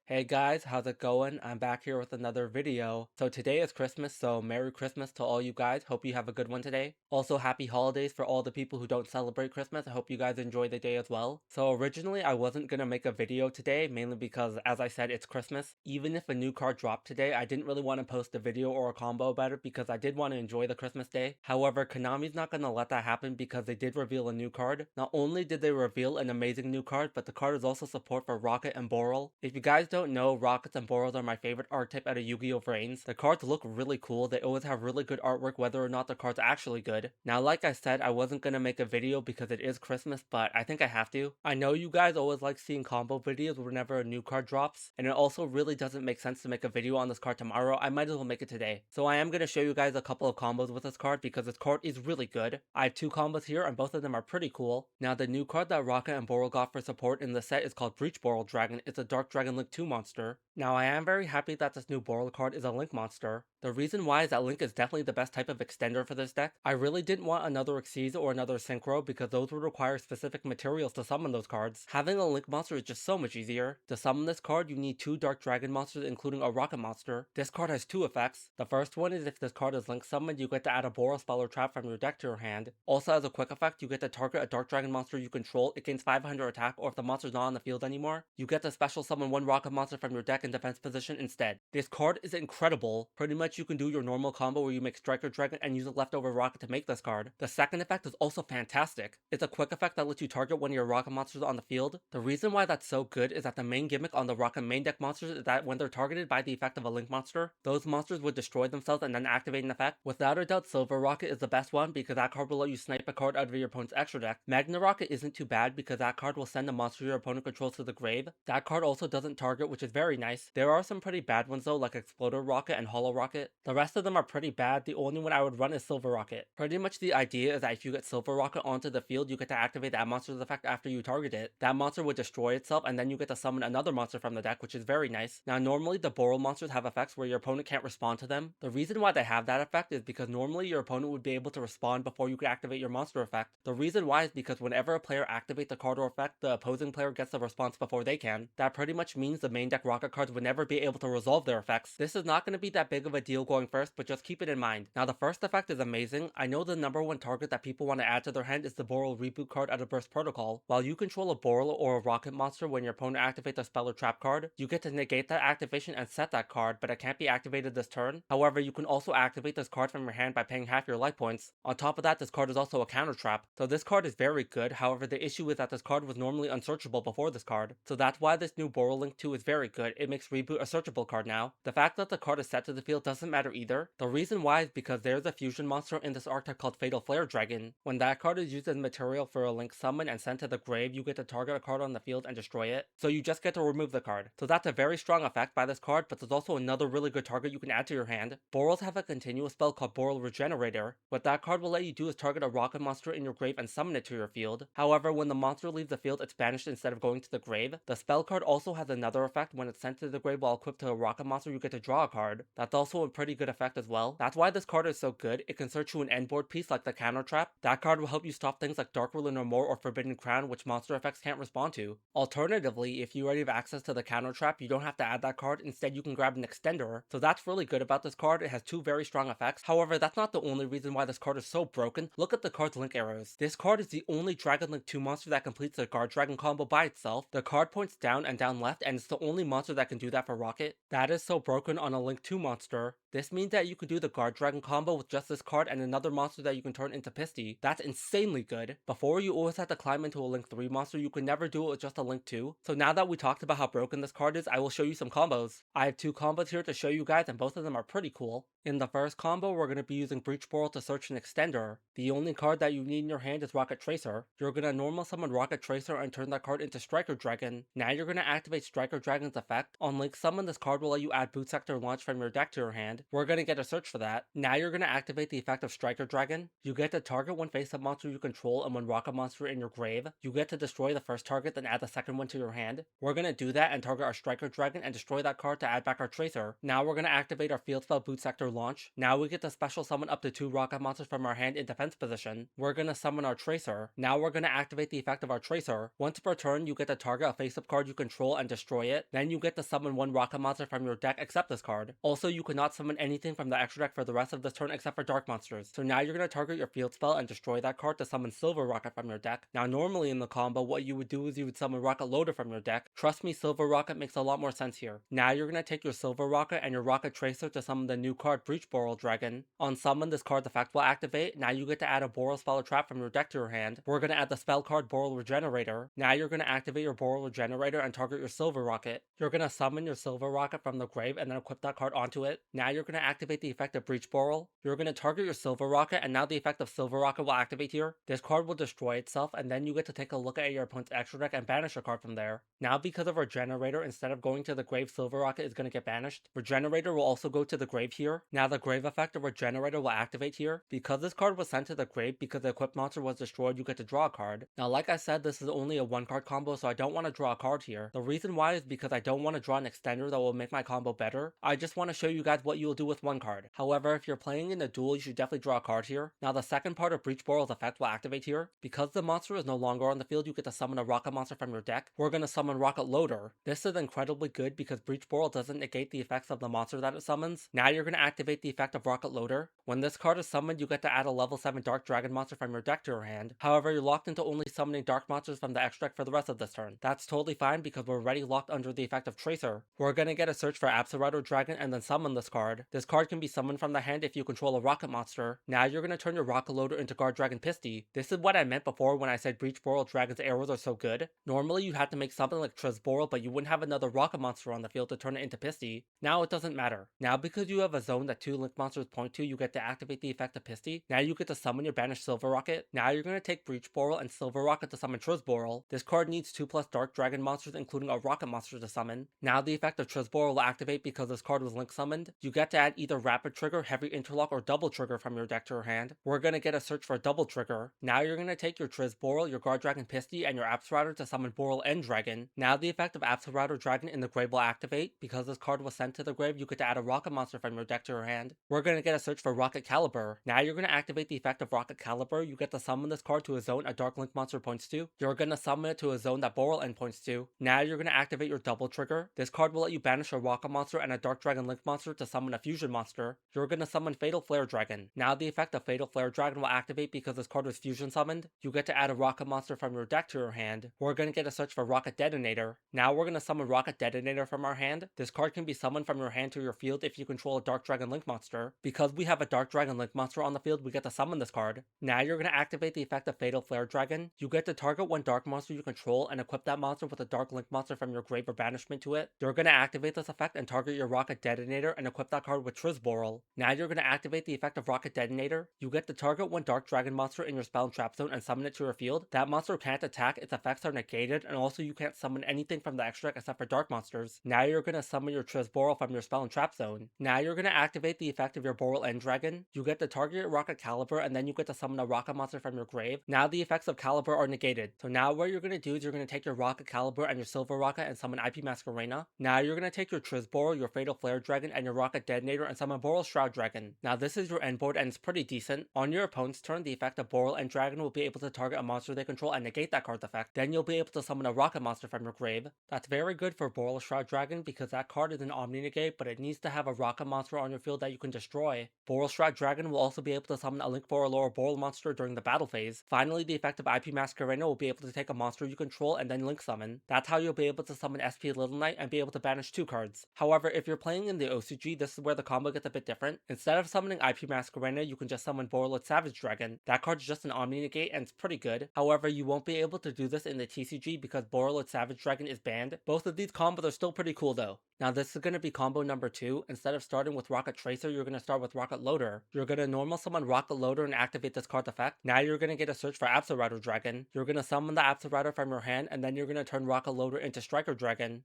Hey guys, how's it going? I'm back here with another video. So today is Christmas, so Merry Christmas to all you guys. Hope you have a good one today. Also, happy holidays for all the people who don't celebrate Christmas. I hope you guys enjoy the day as well. So originally I wasn't gonna make a video today, mainly because as I said, it's Christmas. Even if a new card dropped today, I didn't really want to post a video or a combo about it because I did want to enjoy the Christmas day. However, Konami's not gonna let that happen because they did reveal a new card. Not only did they reveal an amazing new card, but the card is also support for Rokket and Breechborrel. If you guys don't know, Rockets and Boros are my favorite archetype out of Yu-Gi-Oh! Vrains. The cards look really cool, they always have really good artwork whether or not the card's actually good. Now like I said, I wasn't gonna make a video because it is Christmas, but I think I have to. I know you guys always like seeing combo videos whenever a new card drops, and it also really doesn't make sense to make a video on this card tomorrow. I might as well make it today. So I am gonna show you guys a couple of combos with this card because this card is really good. I have two combos here and both of them are pretty cool. Now the new card that Rokket and Boros got for support in the set is called Breechborrel Dragon. It's a Dark Dragon Link 2 monster. Now I am very happy that this new Boral card is a Link monster. The reason why is that Link is definitely the best type of extender for this deck. I really didn't want another Xyz or another Synchro because those would require specific materials to summon those cards. Having a Link monster is just so much easier. To summon this card, you need two Dark Dragon monsters including a Rokket monster. This card has two effects. The first one is if this card is Link summoned, you get to add a Boral spell or trap from your deck to your hand. Also as a quick effect, you get to target a Dark Dragon monster you control. It gains 500 attack, or if the monster's not on the field anymore, you get to special summon one Rokket monster from your deck in defense position instead. This card is incredible. Pretty much you can do your normal combo where you make Striker Dragon and use a leftover Rokket to make this card. The second effect is also fantastic. It's a quick effect that lets you target one of your Rokket monsters on the field. The reason why that's so good is that the main gimmick on the Rokket main deck monsters is that when they're targeted by the effect of a Link monster, those monsters would destroy themselves and then activate an effect. Without a doubt, Silver Rokket is the best one because that card will let you snipe a card out of your opponent's extra deck. Magna Rokket isn't too bad because that card will send a monster your opponent controls to the grave. That card also doesn't target, which is very nice. There are some pretty bad ones though, like Exploder Rokket and Hollow Rokket. The rest of them are pretty bad. The only one I would run is Silver Rokket. Pretty much the idea is that if you get Silver Rokket onto the field, you get to activate that monster's effect after you target it. That monster would destroy itself, and then you get to summon another monster from the deck, which is very nice. Now, normally the Boral monsters have effects where your opponent can't respond to them. The reason why they have that effect is because normally your opponent would be able to respond before you could activate your monster effect. The reason why is because whenever a player activates a card or effect, the opposing player gets the response before they can. That pretty much means the main deck Rokket cards would never be able to resolve their effects. This is not going to be that big of a deal going first, but just keep it in mind. Now the first effect is amazing. I know the number one target that people want to add to their hand is the Boral reboot card out of Burst Protocol. While you control a Boral or a Rokket monster when your opponent activates a spell or trap card, you get to negate that activation and set that card, but it can't be activated this turn. However, you can also activate this card from your hand by paying half your life points. On top of that, this card is also a counter trap. So this card is very good. However, the issue is that this card was normally unsearchable before this card. So that's why this new Boral Link 2 is very good. It makes Reboot a searchable card now. The fact that the card is set to the field doesn't matter either. The reason why is because there's a fusion monster in this archetype called Fatal Flare Dragon. When that card is used as material for a Link summon and sent to the grave, you get to target a card on the field and destroy it. So you just get to remove the card. So that's a very strong effect by this card, but there's also another really good target you can add to your hand. Borals have a continuous spell called Boral Regenerator. What that card will let you do is target a Rokket monster in your grave and summon it to your field. However, when the monster leaves the field, it's banished instead of going to the grave. The spell card also has another effect. When it's sent to the grave while equipped to a Rokket monster, you get to draw a card. That's also a pretty good effect as well. That's why this card is so good. It can search you an end board piece like the counter trap. That card will help you stop things like Dark Ruler No More or Forbidden Crown, which monster effects can't respond to. Alternatively, if you already have access to the counter trap, you don't have to add that card. Instead, you can grab an extender. So that's really good about this card. It has two very strong effects. However, that's not the only reason why this card is so broken. Look at the card's link arrows. This card is the only Dragon Link 2 monster that completes the Guard Dragon combo by itself. The card points down and down left, and it's the only monster that can do that for Rokket. That is so broken on a Link 2 monster. This means that you can do the Guard Dragon combo with just this card and another monster that you can turn into Pisty. That's insanely good. Before, you always had to climb into a Link 3 monster. You could never do it with just a Link 2. So now that we talked about how broken this card is, I will show you some combos. I have two combos here to show you guys, and both of them are pretty cool. In the first combo, we're going to be using Breechborrel to search an extender. The only card that you need in your hand is Rokket Tracer. You're going to normal summon Rokket Tracer and turn that card into Striker Dragon. Now you're going to activate Striker Dragon's effect. On Link Summon, this card will let you add Boot Sector Launch from your deck to your hand. We're going to get a search for that. Now you're going to activate the effect of Striker Dragon. You get to target one face-up monster you control and one Rokket monster in your grave. You get to destroy the first target, then add the second one to your hand. We're going to do that and target our Striker Dragon and destroy that card to add back our Tracer. Now we're going to activate our field spell Boot Sector Launch. Now we get to special summon up to 2 Rokket monsters from our hand in defense position. We're going to summon our Tracer. Now we're going to activate the effect of our Tracer. Once per turn, you get to target a face-up card you control and destroy it. Then you get to to summon one rocket monster from your deck except this card. Also, you cannot summon anything from the extra deck for the rest of this turn except for dark monsters. So now you're going to target your field spell and destroy that card to summon Silver Rocket from your deck. Now normally in the combo, what you would do is you would summon Rocket Loader from your deck. Trust me, Silver Rocket makes a lot more sense here. Now you're going to take your Silver Rocket and your Rocket Tracer to summon the new card Breechborrel Dragon. On summon, this card's effect will activate. Now you get to add a Boral spell or trap from your deck to your hand. We're going to add the spell card Boral Regenerator. Now you're going to activate your Boral Regenerator and target your Silver Rocket. You're going to summon your Silver Rocket from the grave and then equip that card onto it. Now you're going to activate the effect of Breechborrel. You're going to target your Silver Rocket, and now the effect of Silver Rocket will activate here. This card will destroy itself, and then you get to take a look at your opponent's extra deck and banish a card from there. Now because of Regenerator, instead of going to the grave, Silver Rocket is going to get banished. Regenerator will also go to the grave here. Now the grave effect of Regenerator will activate here. Because this card was sent to the grave because the equipped monster was destroyed, you get to draw a card. Now like I said, this is only a one card combo, so I don't want to draw a card here. The reason why is because I don't want to draw an extender that will make my combo better. I just want to show you guys what you will do with one card. However, if you're playing in a duel, you should definitely draw a card here. Now the second part of Breechborrel's effect will activate here. Because the monster is no longer on the field, you get to summon a rocket monster from your deck. We're going to summon Rocket Loader. This is incredibly good because Breechborrel doesn't negate the effects of the monster that it summons. Now you're going to activate the effect of Rocket Loader. When this card is summoned, you get to add a level 7 Dark Dragon monster from your deck to your hand. However, you're locked into only summoning dark monsters from the extra deck for the rest of this turn. That's totally fine because we're already locked under the effect of Tracer. We're going to get a search for Absolute Dragon and then summon this card. This card can be summoned from the hand if you control a rocket monster. Now you're going to turn your Rocket Loader into Guard Dragon Pisty. This is what I meant before when I said Breechborrel Dragon's arrows are so good. Normally you had to make something like Trisborrel, but you wouldn't have another rocket monster on the field to turn it into Pisty. Now it doesn't matter. Now because you have a zone that 2 link monsters point to, you get to activate the effect of Pisty. Now you get to summon your banished Silver Rocket. Now you're going to take Breechborrel and Silver Rocket to summon Trisborrel. This card needs 2+ Dark Dragon monsters including a rocket monster to summon. Now the effect of Trisborrel will activate because this card was link summoned. You get to add either Rapid Trigger, Heavy Interlock, or Double Trigger from your deck to your hand. We're going to get a search for Double Trigger. Now you're going to take your Trisborrel, your Guard Dragon Pisty, and your Absolute to summon Boral End Dragon. Now the effect of Absolute Dragon in the grave will activate. Because this card was sent to the grave, you get to add a rocket monster from your deck to your hand. We're going to get a search for Rocket Caliber. Now you're going to activate the effect of Rocket Caliber. You get to summon this card to a zone a Dark Link monster points to. You're going to summon it to a zone that Boral End points to. Now you're going to activate your Double Trigger. This card will let you banish a rocket monster and a Dark Dragon Link monster to summon a fusion monster. You're going to summon Fatal Flare Dragon. Now the effect of Fatal Flare Dragon will activate because this card was fusion summoned. You get to add a rocket monster from your deck to your hand. We're going to get a search for Rocket Detonator. Now we're going to summon Rocket Detonator from our hand. This card can be summoned from your hand to your field if you control a Dark Dragon Link monster. Because we have a Dark Dragon Link monster on the field, we get to summon this card. Now you're going to activate the effect of Fatal Flare Dragon. You get to target one dark monster you control and equip that monster with a Dark Link monster from your grave or banishment to it. You're going to activate this effect and target your Rocket Detonator and equip that card with Trisborrel. Now you're going to activate the effect of Rocket Detonator. You get to target one Dark Dragon monster in your spell and trap zone and summon it to your field. That monster can't attack, its effects are negated, and also you can't summon anything from the extra deck except for dark monsters. Now you're going to summon your Trisborrel from your spell and trap zone. Now you're going to activate the effect of your Boral End Dragon. You get to target your Rocket Caliber and then you get to summon a rocket monster from your grave. Now the effects of Caliber are negated. So now what you're going to do is you're going to take your Rocket Caliber and your Silver Rocket and summon IP Masquerena. Now you're going to take your Trisborrel, your Fatal Flare Dragon, and your Rocket Detonator and summon Boral Shroud Dragon. Now this is your end board and it's pretty decent. On your opponent's turn, the effect of Boral End Dragon will be able to target a monster they control and negate that card's effect. Then you'll be able to summon a rocket monster from your grave. That's very good for Boral Shroud Dragon because that card is an Omni Negate, but it needs to have a rocket monster on your field that you can destroy. Boral Shroud Dragon will also be able to summon a Link Boral or Boral monster during the battle phase. Finally, the effect of IP Masquerena will be able to take a monster you control and then Link summon. That's how you'll be able to summon SP Little Knight and be able to banish 2 cards. However, if you're playing in the OCG, this is where the combo gets a bit different. Instead of summoning IP Masquerena, you can just summon Boral Savage Dragon. That card's just an Omni Negate and it's pretty good. However, you won't be able to do this in the TCG because Boral Savage Dragon is banned. Both of these combos are still pretty cool though. Now this is going to be combo number 2. Instead of starting with Rocket Tracer, you're going to start with Rocket Loader. You're going to normal summon Rocket Loader and activate this card's effect. Now you're going to get a search for Absolute Dragon. You're going to summon the Absolute from your hand and then you're going to turn Rocket Loader into Striker Dragon.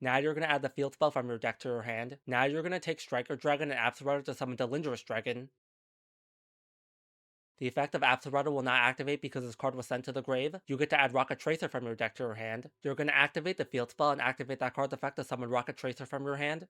Now you're going to add the field spell from your deck to your hand. Now you're going to take Striker Dragon and Absolute to summon Delindrous Dragon. The effect of Absolute will not activate because this card was sent to the grave. You get to add Rocket Tracer from your deck to your hand. You're going to activate the field spell and activate that card's effect to summon Rocket Tracer from your hand.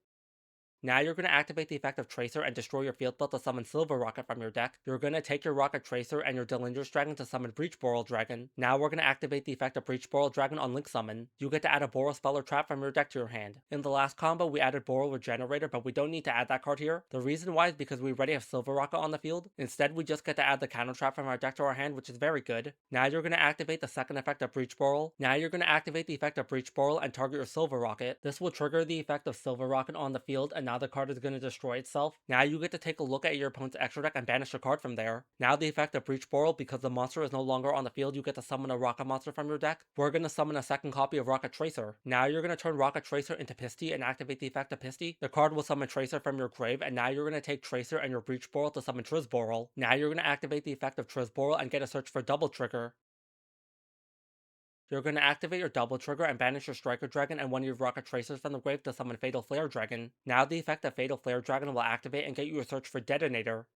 Now you're going to activate the effect of Tracer and destroy your field spell to summon Silver Rocket from your deck. You're going to take your Rocket Tracer and your Delinders Dragon to summon Breechborrel Dragon. Now we're going to activate the effect of Breechborrel Dragon on Link Summon. You get to add a Borrel spell or trap from your deck to your hand. In the last combo, we added Borrel Regenerator, but we don't need to add that card here. The reason why is because we already have Silver Rocket on the field. Instead, we just get to add the counter trap from our deck to our hand, which is very good. Now you're going to activate the second effect of Breechborrel. Now you're going to activate the effect of Breechborrel and target your Silver Rocket. This will trigger the effect of Silver Rocket on the field, and now the card is going to destroy itself. Now you get to take a look at your opponent's extra deck and banish a card from there. Now the effect of Breechborrel, because the monster is no longer on the field, you get to summon a Rocket monster from your deck. We're going to summon a second copy of Rocket Tracer. Now you're going to turn Rocket Tracer into Pisty and activate the effect of Pisty. The card will summon Tracer from your grave, and now you're going to take Tracer and your Breechborrel to summon Trizborrel. Now you're going to activate the effect of Trizborrel and get a search for Double Trigger. You're going to activate your double trigger and banish your Striker Dragon and one of your Rocket Tracers from the grave to summon Fatal Flare Dragon. Now the effect of Fatal Flare Dragon will activate and get you a search for Detonator.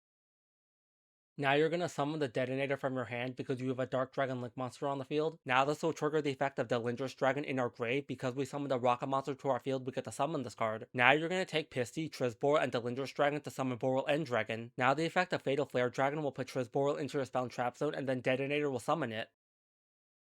Now you're going to summon the Detonator from your hand because you have a Dark Dragon Link monster on the field. Now this will trigger the effect of Delinders Dragon in our grave. Because we summoned a Rocket monster to our field, we get to summon this card. Now you're going to take Pisty, Trizborrel, and Delinders Dragon to summon Borrel End Dragon. Now the effect of Fatal Flare Dragon will put Trizborrel into your spell and trap zone, and then Detonator will summon it.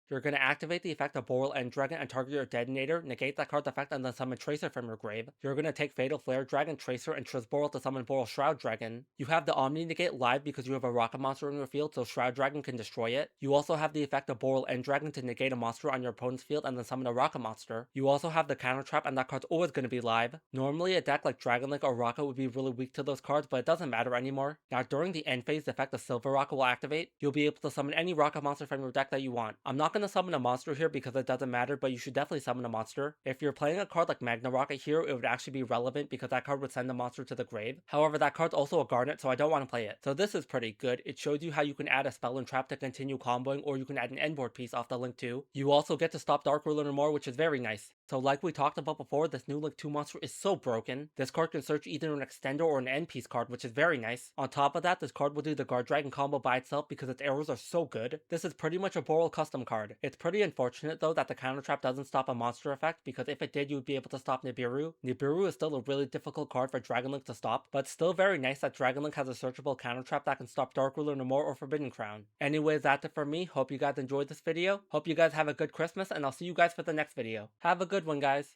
You're going to activate the effect of Borrel End Dragon and target your Detonator, negate that card's effect, and then summon Tracer from your grave. You're going to take Fatal Flare Dragon, Tracer, and Trizborrel to summon Borrel Shroud Dragon. You have the Omni Negate live because you have a Rocket monster in your field, so Shroud Dragon can destroy it. You also have the effect of Borrel End Dragon to negate a monster on your opponent's field and then summon a Rocket monster. You also have the Counter Trap, and that card's always going to be live. Normally, a deck like Dragon Link or Rocket would be really weak to those cards, but it doesn't matter anymore. Now, during the end phase, the effect of Silver Rocket will activate. You'll be able to summon any Rocket monster from your deck that you want. I'm not going to summon a monster here because it doesn't matter, but you should definitely summon a monster. If you're playing a card like Magna Rocket here, it would actually be relevant because that card would send the monster to the grave. However, that card's also a Garnet, so I don't want to play it. So this is pretty good. It shows you how you can add a spell and trap to continue comboing, or you can add an endboard piece off the Link 2. You also get to stop Dark Ruler more, which is very nice. So like we talked about before, this new Link 2 monster is so broken. This card can search either an extender or an end piece card, which is very nice. On top of that, this card will do the Guard Dragon combo by itself because its arrows are so good. This is pretty much a Borrel custom card. It's pretty unfortunate though that the counter trap doesn't stop a monster effect, because if it did, you would be able to stop Nibiru. Nibiru is still a really difficult card for Dragon Link to stop, but still very nice that Dragon Link has a searchable counter trap that can stop Dark Ruler no more or Forbidden Crown. Anyways, that's it for me. Hope you guys enjoyed this video. Hope you guys have a good Christmas, and I'll see you guys for the next video. Have a good one, guys.